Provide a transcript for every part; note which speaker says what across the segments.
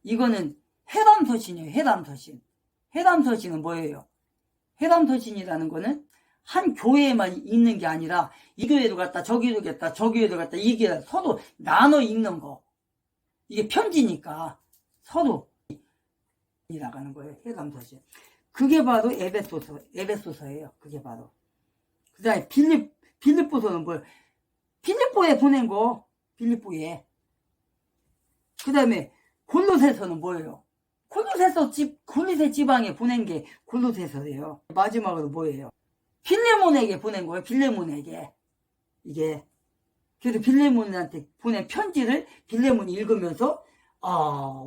Speaker 1: 이거는 해담서신이에요. 해담서신. 해담서신은 뭐예요? 해담서신이라는 거는 한 교회에만 있는 게 아니라 이 교회도 갔다 저 교회도 갔다 저 교회도 갔다 이게 서로 나눠 읽는 거. 이게 편지니까 서로 나가는 거예요. 해담서신. 그게 바로 에베소서예요. 그게 바로. 그 다음에 빌립보서는 뭐예요? 빌립보에 보낸 거. 빌립보에. 그 다음에 골로새서는 뭐예요? 골로새 지방에 보낸 게 골로새서예요. 마지막으로 뭐예요? 빌레몬에게 보낸 거예요. 빌레몬에게. 이게. 그래서 빌레몬한테 보낸 편지를 빌레몬이 읽으면서,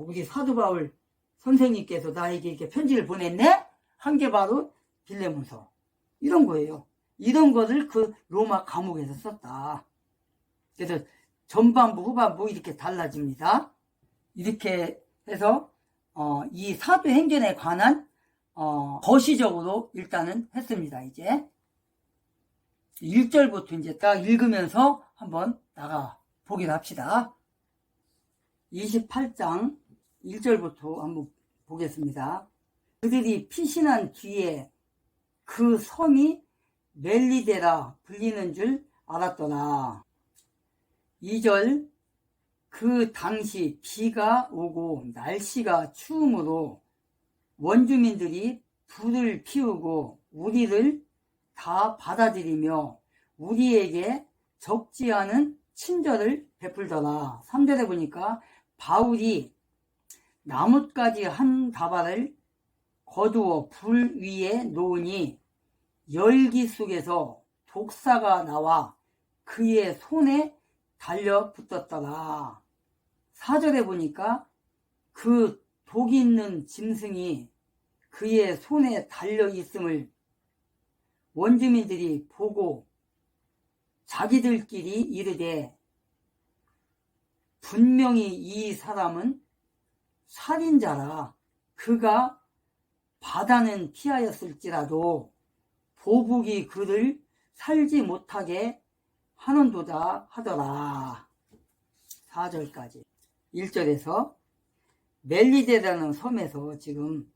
Speaker 1: 우리 사도 바울 선생님께서 나에게 이렇게 편지를 보냈네? 한 게 바로 빌레몬서. 이런 거예요. 이런 거를 그 로마 감옥에서 썼다. 그래서 전반부, 후반부 이렇게 달라집니다. 이렇게 해서, 이 사도행전에 관한, 거시적으로 일단은 했습니다, 이제. 1절부터 이제 딱 읽으면서 한번 나가 보기로 합시다. 28장 1절부터 한번 보겠습니다. 그들이 피신한 뒤에 그 섬이 멜리데라 불리는 줄 알았더라. 2절 그 당시 비가 오고 날씨가 추우므로 원주민들이 불을 피우고 우리를 다 받아들이며 우리에게 적지 않은 친절을 베풀더라. 3절에 보니까 바울이 나뭇가지 한 다발을 거두어 불 위에 놓으니 열기 속에서 독사가 나와 그의 손에 달려붙었더라. 4절에 보니까 그 독 있는 짐승이 그의 손에 달려 있음을 원주민들이 보고 자기들끼리 이르되 분명히 이 사람은 살인자라. 그가 바다는 피하였을지라도 보복이 그를 살지 못하게 하는도다 하더라. 4절까지. 1절에서 멜리데라는 섬에서 지금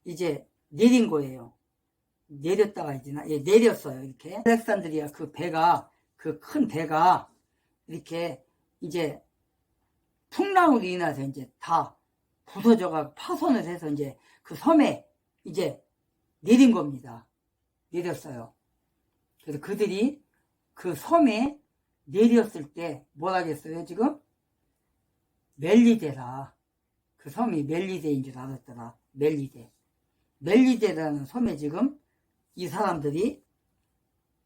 Speaker 1: 이제 내린 거예요. 내렸다가 이제 내렸어요. 이렇게 알렉산드리아 그 배가, 그 큰 배가 이렇게 이제 풍랑으로 인해서 이제 다 부서져가 파손을 해서 이제 그 섬에 이제 내린 겁니다. 내렸어요. 그래서 그들이 그 섬에 내렸을 때 뭐라겠어요? 지금 멜리데라. 그 섬이 멜리데인 줄 알았더라. 멜리데. 멜리데라는 섬에 지금 이 사람들이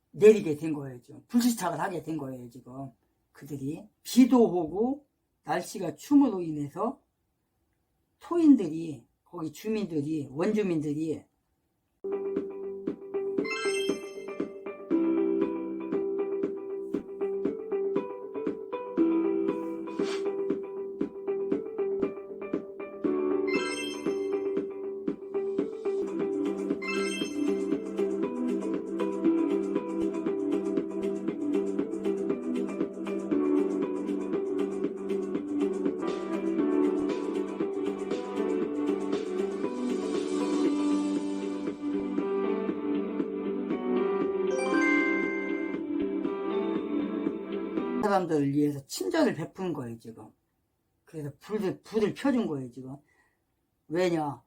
Speaker 1: 내리게 된 거예요. 지금 불시착을 하게 된 거예요. 지금 그들이 비도 오고 날씨가 춤으로 인해서 토인들이 거기 주민들이 원주민들이 사람들을 위해서 친절을 베푼 거예요, 지금. 그래서 불을 펴준 거예요, 지금. 왜냐?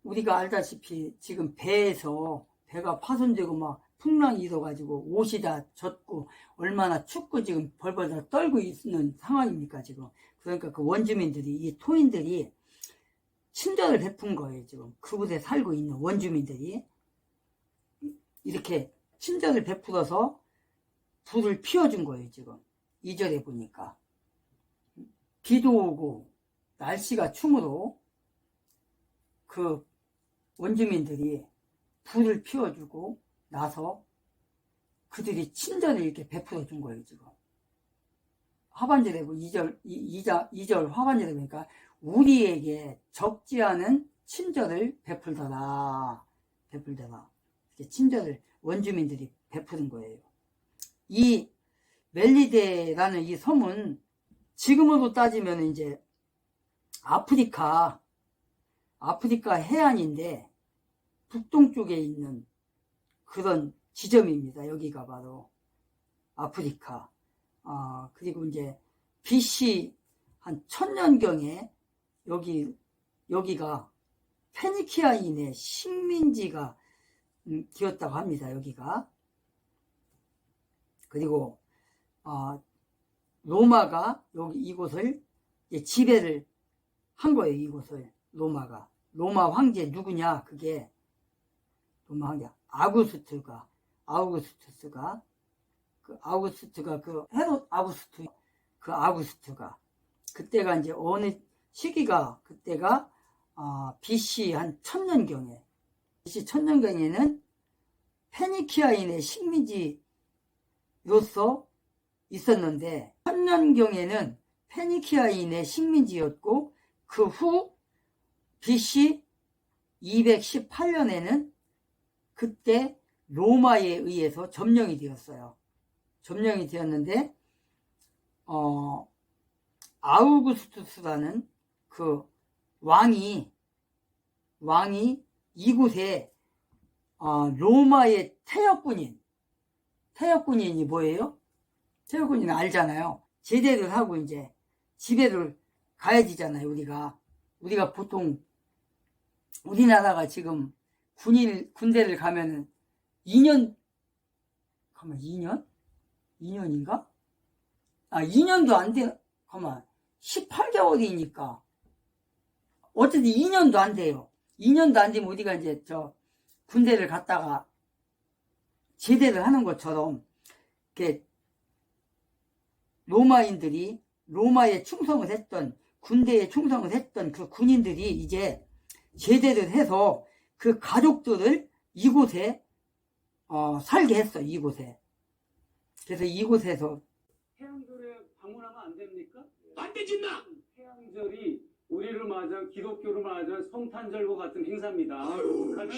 Speaker 1: 우리가 알다시피 지금 배가 파손되고 막 풍랑이 일어가지고 옷이 다 젖고 얼마나 춥고 지금 벌벌 떨고 있는 상황입니까, 지금. 그러니까 그 원주민들이, 이 토인들이 친절을 베푼 거예요, 지금. 그곳에 살고 있는 원주민들이. 이렇게 친절을 베풀어서 불을 피워준 거예요, 지금. 2절에 보니까. 비도 오고 날씨가 추므로 그 원주민들이 불을 피워주고 나서 그들이 친절을 이렇게 베풀어 준 거예요, 지금. 하반절에 2절 하반절에 보니까 우리에게 적지 않은 친절을 베풀더라. 이렇게 친절을 원주민들이 베푸는 거예요. 이 멜리데라는 이 섬은 지금으로 따지면 이제 아프리카 해안인데 북동쪽에 있는 그런 지점입니다. 여기가 바로 아프리카. 그리고 이제 BC 한 1000년경에 여기가 페니키아인의 식민지가 되었다고 합니다. 여기가. 그리고 로마가 이곳을 지배를 한 거예요. 이곳을 로마 황제 누구냐? 그게 로마 황제 아우구스투스가 헤롯 아우구스투가 그때가 이제 어느 시기가 그때가 BC 한 1000년경에 BC 1000년경에는 페니키아인의 식민지로서 있었는데 1000년경에는 페니키아인의 식민지였고 그 후 BC 218년에는 그때 로마에 의해서 점령이 되었어요. 점령이 되었는데 아우구스투스라는 그 왕이 이곳에 로마의 태역군인이 뭐예요? 태역군인은 알잖아요. 제대를 하고 이제 지배를 가야 되잖아요. 우리가 보통 우리나라가 지금 군대를 가면은 2년인가? 2년도 안 돼. 18개월이니까. 어쨌든 2년도 안 돼요. 2년도 안 되면 우리가 이제 군대를 갔다가 제대를 하는 것처럼 이렇게 로마인들이 로마에 충성을 했던 군대에 충성을 했던 그 군인들이 이제 제대를 해서 그 가족들을 이곳에 살게 했어. 이곳에. 그래서 이곳에서
Speaker 2: 태양절에 방문하면 안 됩니까? 안 되진다. 태양절이 우리를 맞아 기독교를 맞아 성탄절과 같은 행사입니다. 북한은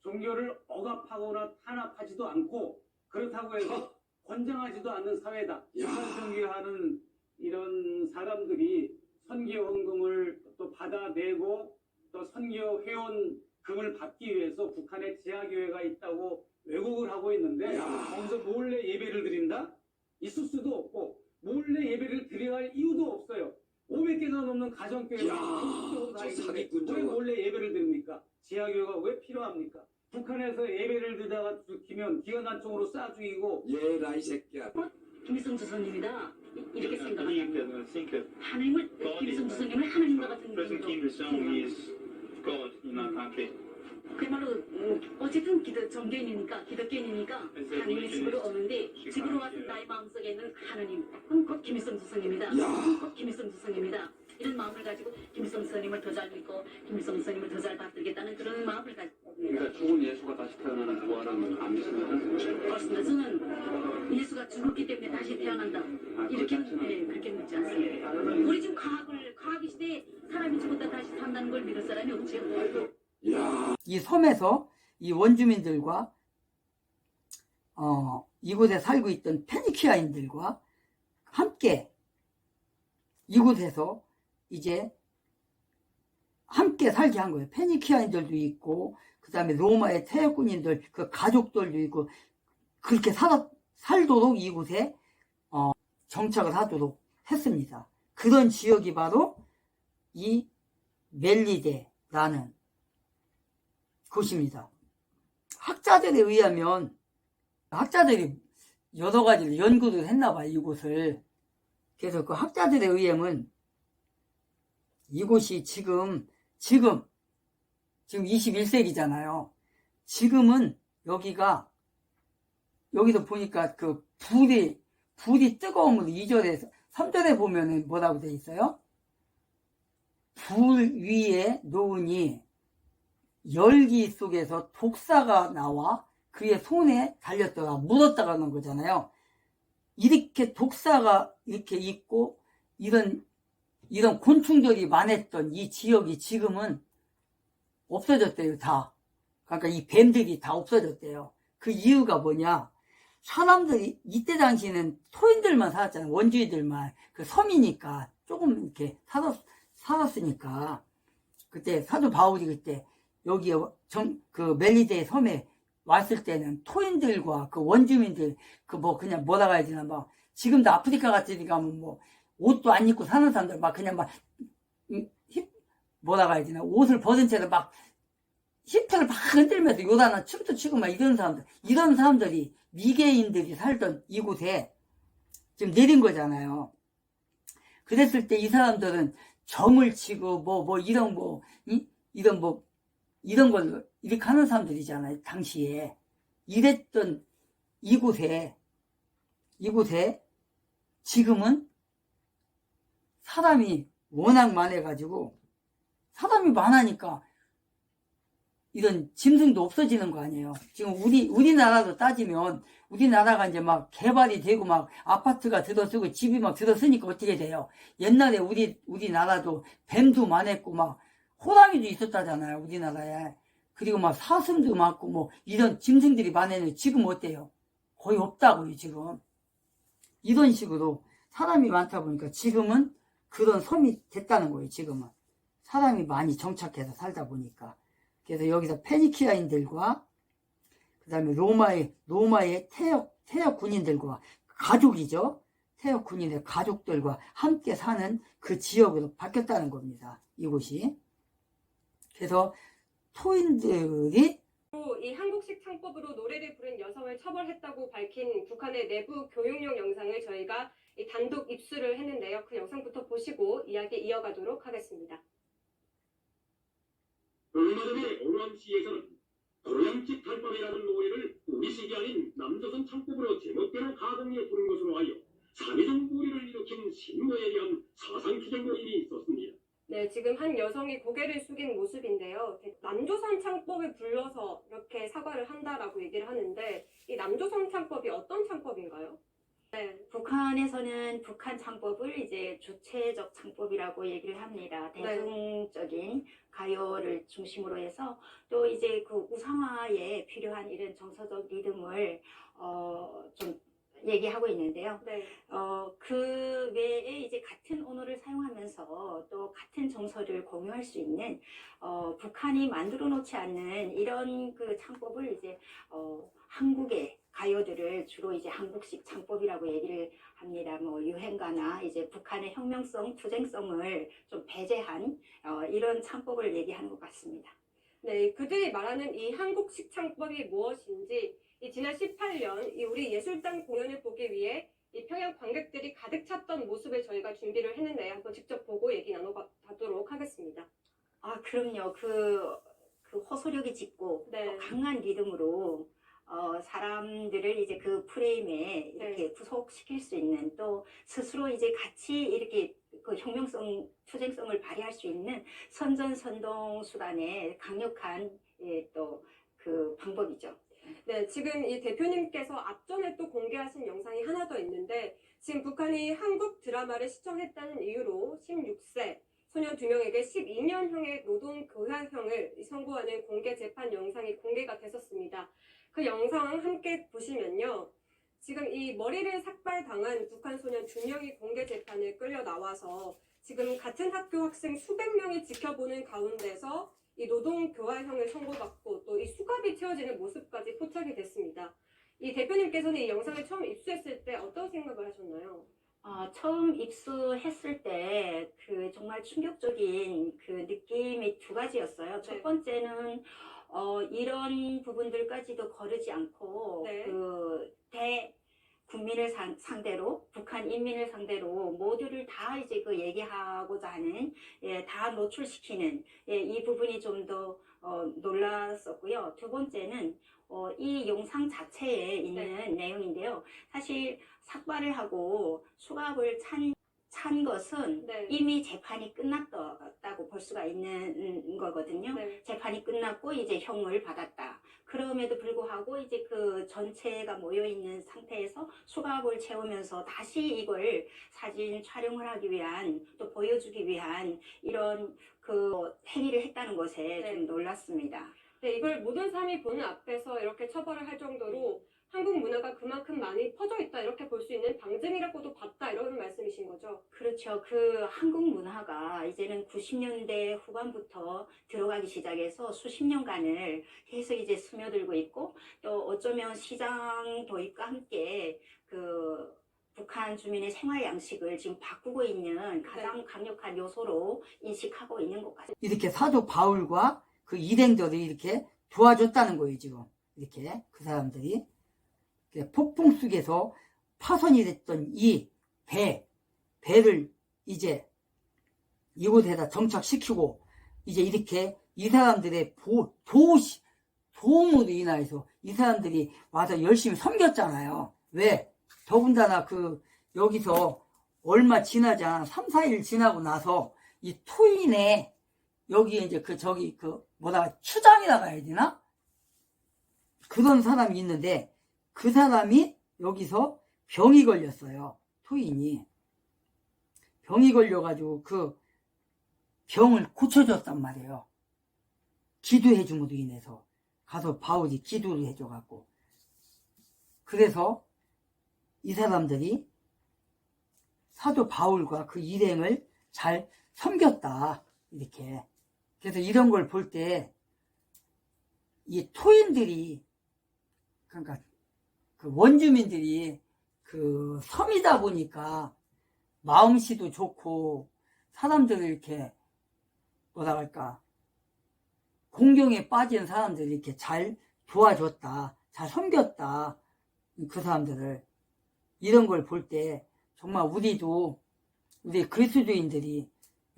Speaker 2: 종교를 억압하거나 탄압하지도 않고 그렇다고 해서 권장하지도 않는 사회다. 북한 선교하는 이런 사람들이 선교 헌금을 또 받아내고 또 선교 회원금을 받기 위해서 북한에 지하교회가 있다고 왜곡을 하고 있는데 거기서 몰래 예배를 드린다? 있을 수도 없고 몰래 예배를 드려야 할 이유도 없어요. 500개가 넘는 가정교회가 왜 몰래 예배를 드립니까? 지하교회가 왜 필요합니까? 북한에서 예배를 드다가 죽이면 기관단총으로 쏴 죽이고
Speaker 3: 얘라 이 새끼야.
Speaker 4: 김일성 주석님이다 이렇게 생각한다면 하나님을 김일성 주석님을 하나님과 같은 그야말로 어쨌든 기독교인이니까 하나님의 집으로 오는데 집으로 와서 나의 마음속에 있는 하나님 그건 곧 김일성 주석님이다. 곧 김일성 주석님이다. 이런 마음을 가지고 김일성 주석님을 더 잘 믿고 김일성 주석님을 더 잘 받들겠다는 그런 마음을 가지고
Speaker 3: 그러니까 죽은 예수가 다시 태어나는 부활은 안 믿습니다.
Speaker 4: 그렇습니다. 저는 예수가 죽었기 때문에 다시 태어난다. 이렇게 그렇게 믿지 않습니다. 우리 지금 과학의 시대에 사람이 죽었다 다시 산다는 걸 믿을 사람이 없죠.
Speaker 1: 이 섬에서 이 원주민들과 이곳에 살고 있던 페니키아인들과 함께 이곳에서 이제 함께 살게 한 거예요. 페니키아인들도 있고 그 다음에 로마의 태역군인들 그 가족들도 있고 그렇게 살도록 이곳에 정착을 하도록 했습니다. 그런 지역이 바로 이 멜리데라는 곳입니다. 학자들에 의하면 학자들이 여러 가지를 연구를 했나봐요. 이곳을. 그래서 그 학자들에 의하면 이곳이 지금 21세기잖아요. 지금은 여기도 보니까 그 불이 뜨거움으로 2절에서 3절에 보면은 뭐라고 돼 있어요? 불 위에 놓으니 열기 속에서 독사가 나와 그의 손에 달렸다가 물었다가는 거잖아요. 이렇게 독사가 이렇게 있고 이런 곤충들이 많았던 이 지역이 지금은 없어졌대요. 다. 그러니까 이 뱀들이 다 없어졌대요. 그 이유가 뭐냐? 사람들이 이때 당시에는 토인들만 살았잖아요. 원주민들만. 그 섬이니까 조금 이렇게 살았으니까 그때 사도 바울이 그때 여기 그 멜리데 섬에 왔을 때는 토인들과 그 원주민들 그 뭐 그냥 뭐라고 해야 되나 막 지금도 아프리카 같은 데 가면 뭐 옷도 안 입고 사는 사람들 막 그냥 막 뭐라고 해야 되나 옷을 벗은 채로 막 힙트를 막 흔들면서 요단한 춤도 추고 막 이런 사람들이 미개인들이 살던 이곳에 지금 내린 거잖아요. 그랬을 때 이 사람들은 점을 치고 이런 걸 이렇게 하는 사람들이잖아요. 당시에 이랬던 이곳에 지금은 사람이 워낙 많아가지고 사람이 많으니까 이런 짐승도 없어지는 거 아니에요. 지금 우리나라도 따지면 우리나라가 이제 막 개발이 되고 막 아파트가 들어서고 집이 막 들어서니까 어떻게 돼요? 옛날에 우리나라도 뱀도 많았고 막 호랑이도 있었다잖아요. 우리나라에. 그리고 막 사슴도 많고 뭐 이런 짐승들이 많았는데 지금 어때요? 거의 없다고요, 지금. 이런 식으로 사람이 많다 보니까 지금은 그런 섬이 됐다는 거예요, 지금은. 사람이 많이 정착해서 살다 보니까. 그래서 여기서 페니키아인들과 그 다음에 로마의 태역 군인들과 가족이죠. 태역 군인의 가족들과 함께 사는 그 지역으로 바뀌었다는 겁니다. 이곳이. 그래서 토인들이
Speaker 5: 이 한국식 창법으로 노래를 부른 여성을 처벌했다고 밝힌 북한의 내부 교육용 영상을 저희가 단독 입수를 했는데요. 그 영상부터 보시고 이야기 이어가도록 하겠습니다.
Speaker 6: 얼마 전에 오남시에서는 고향집 단법이라는 노래를 우리식이 아닌 남조선 창법으로 제멋대로 가공해 부른 것으로 하여 사회적 무리를 일으킨 신고에 대한 사상추적 모임이 있었습니다.
Speaker 5: 네, 지금 한 여성이 고개를 숙인 모습인데요. 남조선 창법을 불러서 이렇게 사과를 한다라고 얘기를 하는데 이 남조선 창법이 어떤 창법인가요?
Speaker 7: 네, 북한에서는 북한 창법을 이제 주체적 창법이라고 얘기를 합니다. 대중적인 가요를 중심으로 해서 또 이제 그 우상화에 필요한 이런 정서적 리듬을 좀 얘기하고 있는데요.
Speaker 5: 네.
Speaker 7: 그 외에 이제 같은 언어를 사용하면서 또 같은 정서를 공유할 수 있는 북한이 만들어 놓지 않는 이런 그 창법을 이제 한국의 가요들을 주로 이제 한국식 창법이라고 얘기를 합니다. 뭐 유행가나 이제 북한의 혁명성, 투쟁성을 좀 배제한 이런 창법을 얘기하는 것 같습니다.
Speaker 5: 네, 그들이 말하는 이 한국식 창법이 무엇인지 지난 18년 우리 예술단 공연을 보기 위해 이 평양 관객들이 가득 찼던 모습을 저희가 준비를 했는데요. 한번 직접 보고 얘기 나눠보도록 하겠습니다.
Speaker 7: 아, 그럼요. 그 호소력이 짙고
Speaker 5: 네.
Speaker 7: 강한 리듬으로 사람들을 이제 그 프레임에 이렇게 구속시킬 수 있는 또 스스로 이제 같이 이렇게 그 혁명성, 투쟁성을 발휘할 수 있는 선전선동 수단의 강력한 또 그 방법이죠.
Speaker 5: 네, 지금 이 대표님께서 앞전에 또 공개하신 영상이 하나 더 있는데 지금 북한이 한국 드라마를 시청했다는 이유로 16세 소년 2명에게 12년형의 노동교화형을 선고하는 공개 재판 영상이 공개가 됐었습니다. 그 영상 함께 보시면요. 지금 이 머리를 삭발당한 북한 소년 2명이 공개 재판에 끌려 나와서 지금 같은 학교 학생 수백 명이 지켜보는 가운데서 이 노동교화형을 선고받고 또 이 수갑이 채워지는 모습까지 포착이 됐습니다. 이 대표님께서는 이 영상을 처음 입수했을 때 어떤 생각을 하셨나요?
Speaker 7: 처음 입수했을 때 그 정말 충격적인 그 느낌이 두 가지였어요.
Speaker 5: 네.
Speaker 7: 첫 번째는 이런 부분들까지도 거르지 않고
Speaker 5: 네.
Speaker 7: 그 국민을 상대로 북한 인민을 상대로 모두를 다 이제 그 얘기하고자 하는 다 노출시키는 이 부분이 좀 더 놀랐었고요. 두 번째는 이 영상 자체에 있는 내용인데요. 사실 삭발을 하고 수갑을 찬 것은 이미 재판이 끝났다고 볼 수가 있는 거거든요. 재판이 끝났고 이제 형을 받았다. 그럼에도 불구하고 이제 그 전체가 모여 있는 상태에서 수갑을 채우면서 다시 이걸 사진 촬영을 하기 위한 또 보여주기 위한 이런 그 행위를 했다는 것에 좀 놀랐습니다.
Speaker 5: 네, 이걸 모든 사람이 보는 앞에서 이렇게 처벌을 할 정도로 한국 문화가 그만큼 많이 퍼져 있다 이렇게 볼 수 있는 방증이라고도 봤다 이런 말씀이신 거죠?
Speaker 7: 그렇죠. 그 한국 문화가 이제는 90년대 후반부터 들어가기 시작해서 수십 년간을 계속 이제 스며들고 있고, 또 어쩌면 시장 도입과 함께 그 북한 주민의 생활 양식을 지금 바꾸고 있는 가장 강력한 요소로 인식하고 있는 것 같습니다.
Speaker 1: 이렇게 사도 바울과 그 일행들이 이렇게 도와줬다는 거예요, 지금. 이렇게 그 사람들이 폭풍 속에서 파손이 됐던 이 배를 이제 이곳에다 정착시키고, 이제 이렇게 이 사람들의 도움으로 인하여서 이 사람들이 와서 열심히 섬겼잖아요. 왜? 더군다나 여기서 얼마 지나지 않아 3, 4일 지나고 나서 이 토인에 여기 이제 추장이라고 해야 되나? 그런 사람이 있는데 그 사람이 여기서 병이 걸렸어요. 토인이. 병이 걸려가지고 그 병을 고쳐줬단 말이에요. 기도해 줌으로 인해서. 가서 바울이 기도를 해줘갖고. 그래서 이 사람들이 사도 바울과 그 일행을 잘 섬겼다. 이렇게. 그래서 이런 걸 볼 때 이 토인들이, 그러니까 그 원주민들이 그 섬이다 보니까 마음씨도 좋고 사람들을 이렇게 뭐라 할까 공경에 빠진 사람들을 이렇게 잘 도와줬다, 잘 섬겼다. 그 사람들을 이런 걸 볼 때 정말 우리 그리스도인들이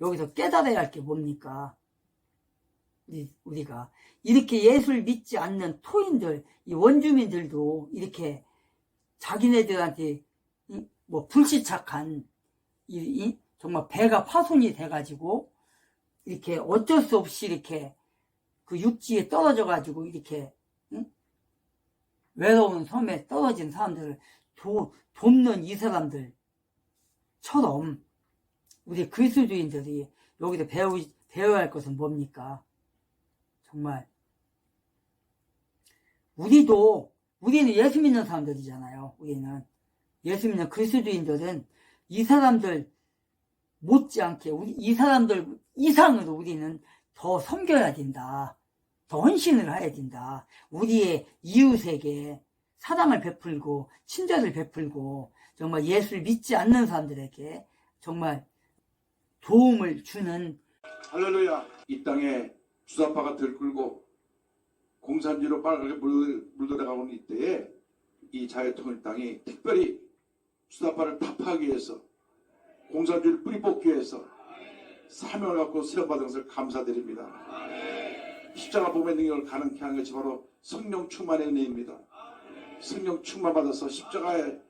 Speaker 1: 여기서 깨달아야 할 게 뭡니까? 우리가 이렇게 예수를 믿지 않는 토인들, 이 원주민들도 이렇게 자기네들한테 뭐 불시착한 정말 배가 파손이 돼가지고 이렇게 어쩔 수 없이 이렇게 그 육지에 떨어져 가지고 이렇게 외로운 섬에 떨어진 사람들을 돕는 이 사람들처럼 우리 그리스도인들이 여기서 배워야 할 것은 뭡니까? 정말 우리는 예수 믿는 사람들이잖아요. 우리는 예수 믿는 그리스도인들은 이 사람들 못지않게 이 사람들 이상으로 우리는 더 섬겨야 된다. 더 헌신을 해야 된다. 우리의 이웃에게 사랑을 베풀고 친절을 베풀고 정말 예수를 믿지 않는 사람들에게 정말 도움을 주는
Speaker 8: 할렐루야. 이 땅에 주사파가 들끓고 공산주의로 빨갛게 물들어가고 있는 이때에 이 자유통일 당이 특별히 주사파를 타파하기 위해서 공산주의를 뿌리 뽑기 위해서 사명을 갖고 세워받은 것을 감사드립니다. 십자가 복음의 능력을 가능케 하는 것이 바로 성령 충만의 은혜입니다. 성령 충만 받아서 십자가의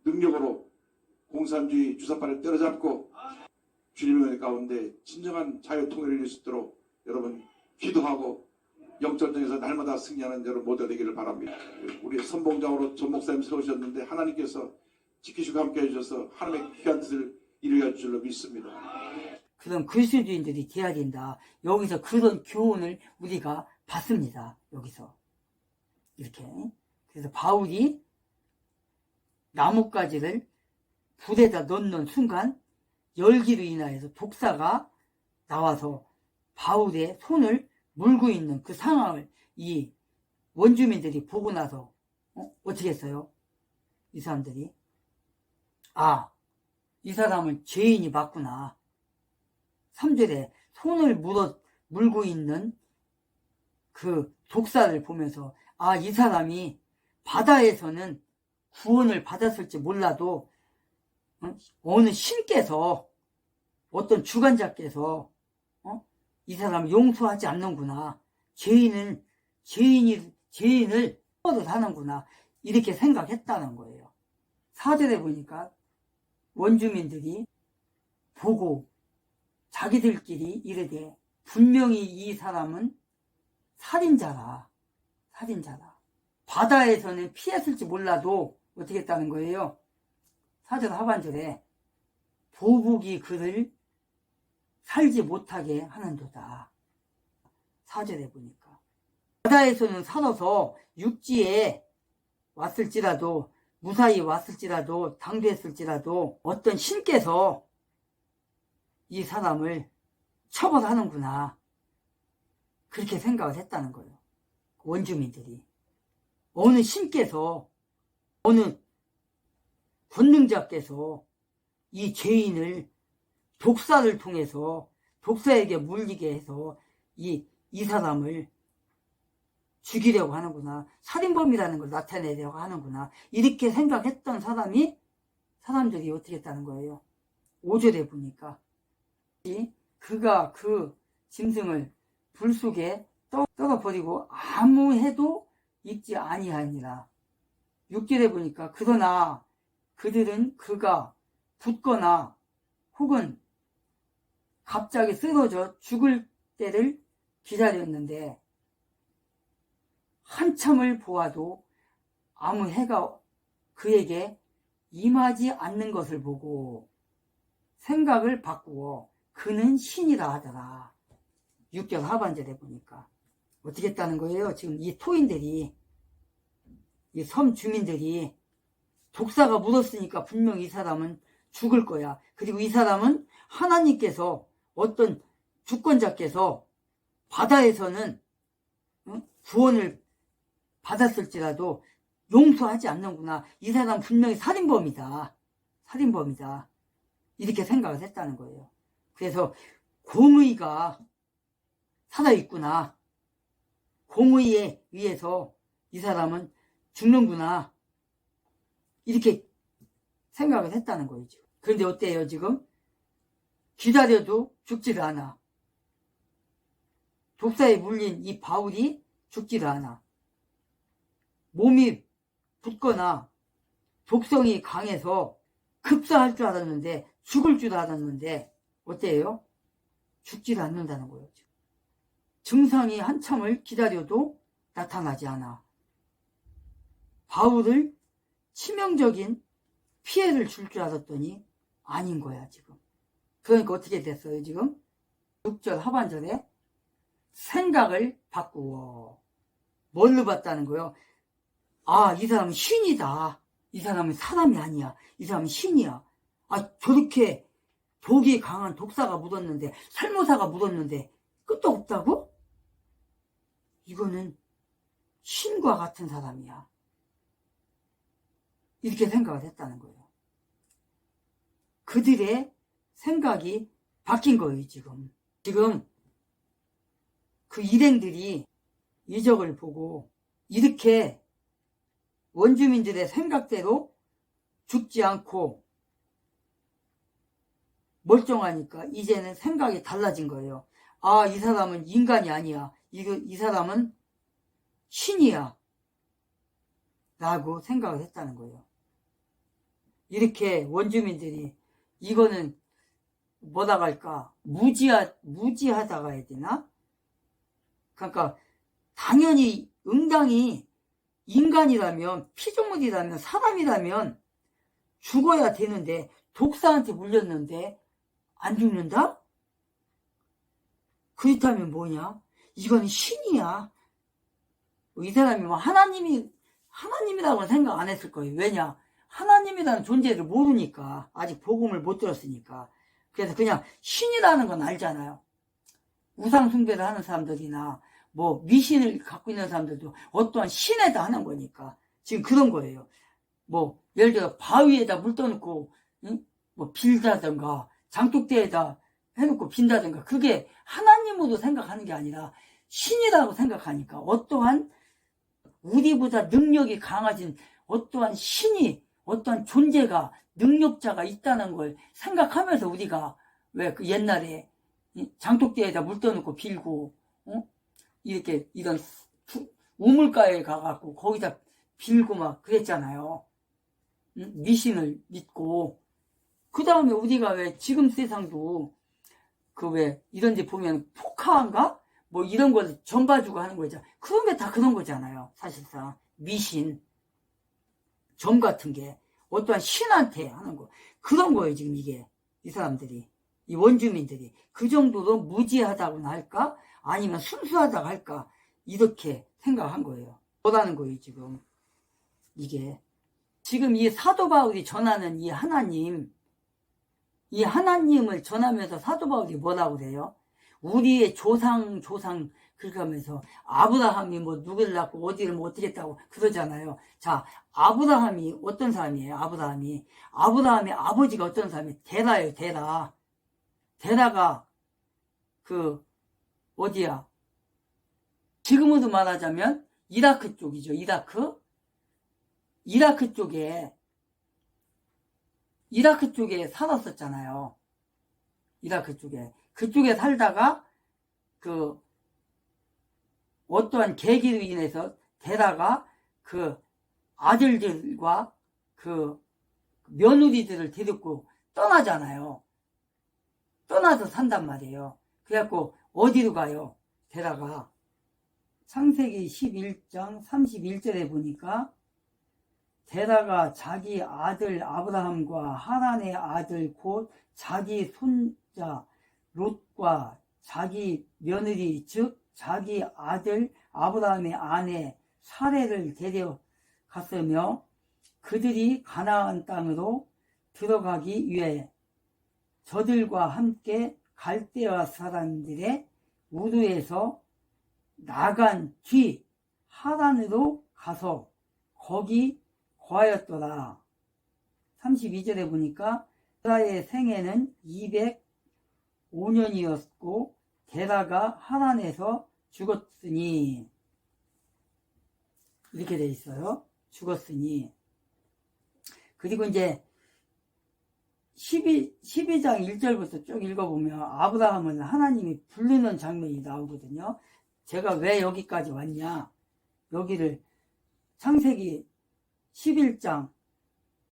Speaker 8: 능력으로 공산주의 주사파를 때려잡고 주님의 은혜 가운데 진정한 자유통일을 이룰 수 있도록 여러분 기도하고 영전쟁에서 날마다 승리하는 여러분 모두 되기를 바랍니다. 우리 선봉장으로 전 목사님 세우셨는데 하나님께서 지키시고 함께 해주셔서 하나님의 귀한 뜻을 이루게 할 줄로 믿습니다.
Speaker 1: 그런 그리스도인들이 돼야 된다. 여기서 그런 교훈을 우리가 받습니다. 여기서 이렇게. 그래서 바울이 나뭇가지를 불에다 넣는 순간 열기로 인하여서 독사가 나와서 바울의 손을 물고 있는 그 상황을 이 원주민들이 보고 나서 어떻게 했어요? 이 사람들이 이 사람을 죄인이 맞구나. 3절에 손을 물고 있는 그 독사를 보면서 이 사람이 바다에서는 구원을 받았을지 몰라도 어느 신께서 어떤 주관자께서 이 사람을 용서하지 않는구나. 죄인을 하는구나. 이렇게 생각했다는 거예요. 4절에 보니까 원주민들이 보고 자기들끼리 이르되 분명히 이 사람은 살인자라. 바다에서는 피했을지 몰라도 어떻게 했다는 거예요? 4절 하반절에 보복이 그를 살지 못하게 하는도다. 4절에 보니까 바다에서는 살아서 육지에 왔을지라도, 무사히 왔을지라도, 당도했을지라도 어떤 신께서 이 사람을 처벌하는구나. 그렇게 생각을 했다는 거예요. 원주민들이. 어느 신께서, 어느 권능자께서 이 죄인을 독사를 통해서 독사에게 물리게 해서 이 사람을 죽이려고 하는구나. 살인범이라는 걸 나타내려고 하는구나. 이렇게 생각했던 사람들이 어떻게 했다는 거예요. 5절에 보니까 그가 그 짐승을 불 속에 떨어버리고 아무 해도 입지 아니하니라. 6절에 보니까 그러나 그들은 그가 붙거나 혹은 갑자기 쓰러져 죽을 때를 기다렸는데 한참을 보아도 아무 해가 그에게 임하지 않는 것을 보고 생각을 바꾸어 그는 신이라 하더라. 6절 하반절에 보니까 어떻게 했다는 거예요? 지금 이 토인들이, 이 섬 주민들이 독사가 묻었으니까 분명히 이 사람은 죽을 거야. 그리고 이 사람은 하나님께서, 어떤 주권자께서 바다에서는 구원을 받았을지라도 용서하지 않는구나. 이 사람 분명히 살인범이다. 살인범이다. 이렇게 생각을 했다는 거예요. 그래서 공의가 살아있구나. 공의에 의해서 이 사람은 죽는구나. 이렇게 생각을 했다는 거예요. 지금. 그런데 어때요 지금? 기다려도 죽지를 않아. 독사에 물린 이 바울이 죽지를 않아. 몸이 붓거나 독성이 강해서 급사할 줄 알았는데, 죽을 줄 알았는데 어때요? 죽지를 않는다는 거예요. 증상이 한참을 기다려도 나타나지 않아. 바울을 치명적인 피해를 줄 줄 알았더니 아닌 거야 지금. 그러니까 어떻게 됐어요 지금? 6절 하반절에 생각을 바꾸어. 뭘로 봤다는 거예요? 아, 이 사람은 신이다. 이 사람은 사람이 아니야. 이 사람은 신이야. 아, 저렇게 독이 강한 독사가 묻었는데, 살모사가 묻었는데 끝도 없다고? 이거는 신과 같은 사람이야. 이렇게 생각을 했다는 거예요. 그들의 생각이 바뀐 거예요 지금. 지금 그 일행들이 이적을 보고 이렇게 원주민들의 생각대로 죽지 않고 멀쩡하니까 이제는 생각이 달라진 거예요. 아, 이 사람은 인간이 아니야. 이 사람은 신이야. 라고 생각을 했다는 거예요. 이렇게 원주민들이 이거는 뭐라고 할까? 무지하다가 해야 되나? 그러니까 당연히 응당히 인간이라면, 피조물이라면, 사람이라면 죽어야 되는데 독사한테 물렸는데 안 죽는다? 그렇다면 뭐냐? 이건 신이야. 이 사람이 뭐 하나님이라고는 생각 안 했을 거예요. 왜냐? 하나님이라는 존재를 모르니까. 아직 복음을 못 들었으니까. 그래서 그냥 신이라는 건 알잖아요. 우상 숭배를 하는 사람들이나 뭐 미신을 갖고 있는 사람들도 어떠한 신에다 하는 거니까. 지금 그런 거예요. 뭐 예를 들어 바위에다 물 떠놓고 뭐 빌다든가 장독대에다 해놓고 빈다든가, 그게 하나님으로 생각하는 게 아니라 신이라고 생각하니까, 어떠한 우리보다 능력이 강하신 어떠한 신이, 어떠한 존재가, 능력자가 있다는 걸 생각하면서 우리가 왜 그 옛날에 장독대에다 물 떠놓고 빌고 이렇게 이런 우물가에 가갖고 거기다 빌고 막 그랬잖아요. 미신을 믿고. 그 다음에 우리가 왜 지금 세상도 그 왜 이런 데 보면 포카인가? 뭐 이런 걸 점봐주고 하는 거죠. 그런 게 다 그런 거잖아요. 사실상 미신, 점 같은 게 어떠한 신한테 하는 거, 그런 거예요. 지금 이게 이 사람들이, 이 원주민들이 그 정도로 무지하다고나 할까? 아니면 순수하다고 할까? 이렇게 생각한 거예요. 뭐라는 거예요 지금. 이게. 지금 이 사도 바울이 전하는 이 하나님을 전하면서 사도 바울이 뭐라고 그래요? 우리의 조상 그렇게 하면서 아브라함이 뭐 누구를 낳고 어디를 뭐 어떻게 했다고 그러잖아요. 자, 아브라함이 어떤 사람이에요? 아브라함의 아버지가 어떤 사람이에요? 데라예요. 데라가 그 어디야? 지금으로 말하자면 이라크 쪽이죠. 이라크 쪽에 살았었잖아요. 이라크 쪽에. 그쪽에 살다가 그 어떠한 계기로 인해서 데라가 그 아들들과 그 며느리들을 데리고 떠나잖아요. 떠나서 산단 말이에요. 그래갖고 어디로 가요? 데라가. 창세기 11장 31절에 보니까 데라가 자기 아들 아브라함과 하란의 아들 곧 자기 손자 롯과 자기 며느리 즉 자기 아들 아브라함의 아내 사레를 데려갔으며 그들이 가나안 땅으로 들어가기 위해 저들과 함께 갈대아 사람들의 우르에서 나간 뒤 하란으로 가서 거기 거하였더라. 32절에 보니까 데라의 생애는 205년이었고 데라가 하란에서 죽었으니 이렇게 돼 있어요. 죽었으니. 그리고 이제 12장 1절부터 쭉 읽어보면 아브라함을 하나님이 부르는 장면이 나오거든요. 제가 왜 여기까지 왔냐? 여기를 창세기 11장